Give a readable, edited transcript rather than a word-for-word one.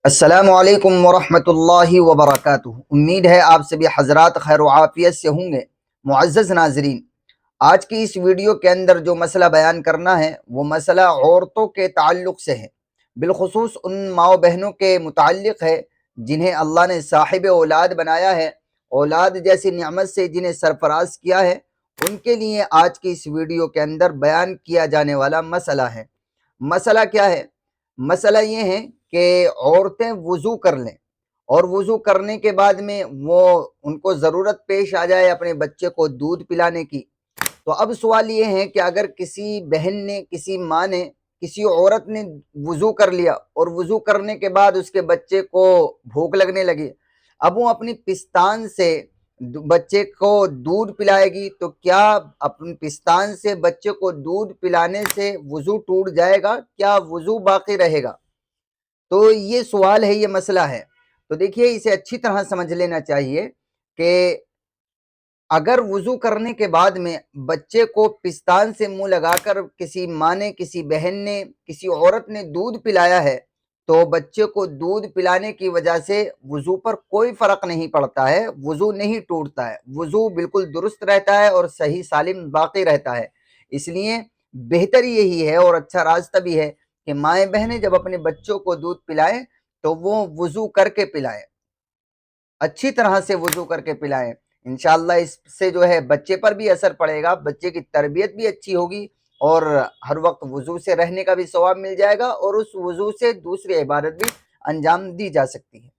السلام علیکم ورحمۃ اللہ وبرکاتہ۔ امید ہے آپ سبھی حضرات خیر و عافیت سے ہوں گے۔ معزز ناظرین، آج کی اس ویڈیو کے اندر جو مسئلہ بیان کرنا ہے وہ مسئلہ عورتوں کے تعلق سے ہے، بالخصوص ان ماؤں بہنوں کے متعلق ہے جنہیں اللہ نے صاحب اولاد بنایا ہے، اولاد جیسی نعمت سے جنہیں سرفراز کیا ہے۔ ان کے لیے آج کی اس ویڈیو کے اندر بیان کیا جانے والا مسئلہ ہے۔ مسئلہ کیا ہے؟ مسئلہ یہ ہے کہ عورتیں وضو کر لیں اور وضو کرنے کے بعد میں ان کو ضرورت پیش آ جائے اپنے بچے کو دودھ پلانے کی، تو اب سوال یہ ہے کہ اگر کسی بہن نے، کسی ماں نے، کسی عورت نے وضو کر لیا اور وضو کرنے کے بعد اس کے بچے کو بھوک لگنے لگی، اب وہ اپنی پستان سے بچے کو دودھ پلائے گی، تو کیا اپنے پستان سے بچے کو دودھ پلانے سے وضو ٹوٹ جائے گا؟ کیا وضو باقی رہے گا؟ تو یہ سوال ہے، یہ مسئلہ ہے۔ تو دیکھیے، اسے اچھی طرح سمجھ لینا چاہیے کہ اگر وضو کرنے کے بعد میں بچے کو پستان سے منہ لگا کر کسی ماں نے، کسی بہن نے، کسی عورت نے دودھ پلایا ہے، تو بچے کو دودھ پلانے کی وجہ سے وضو پر کوئی فرق نہیں پڑتا ہے، وضو نہیں ٹوٹتا ہے، وضو بالکل درست رہتا ہے اور صحیح سالم باقی رہتا ہے۔ اس لیے بہتر یہی ہے اور اچھا راستہ بھی ہے کہ مائیں بہنیں جب اپنے بچوں کو دودھ پلائیں تو وہ وضو کر کے پلائیں، اچھی طرح سے وضو کر کے پلائیں۔ انشاءاللہ اس سے جو ہے بچے پر بھی اثر پڑے گا، بچے کی تربیت بھی اچھی ہوگی اور ہر وقت وضو سے رہنے کا بھی ثواب مل جائے گا، اور اس وضو سے دوسری عبادت بھی انجام دی جا سکتی ہے۔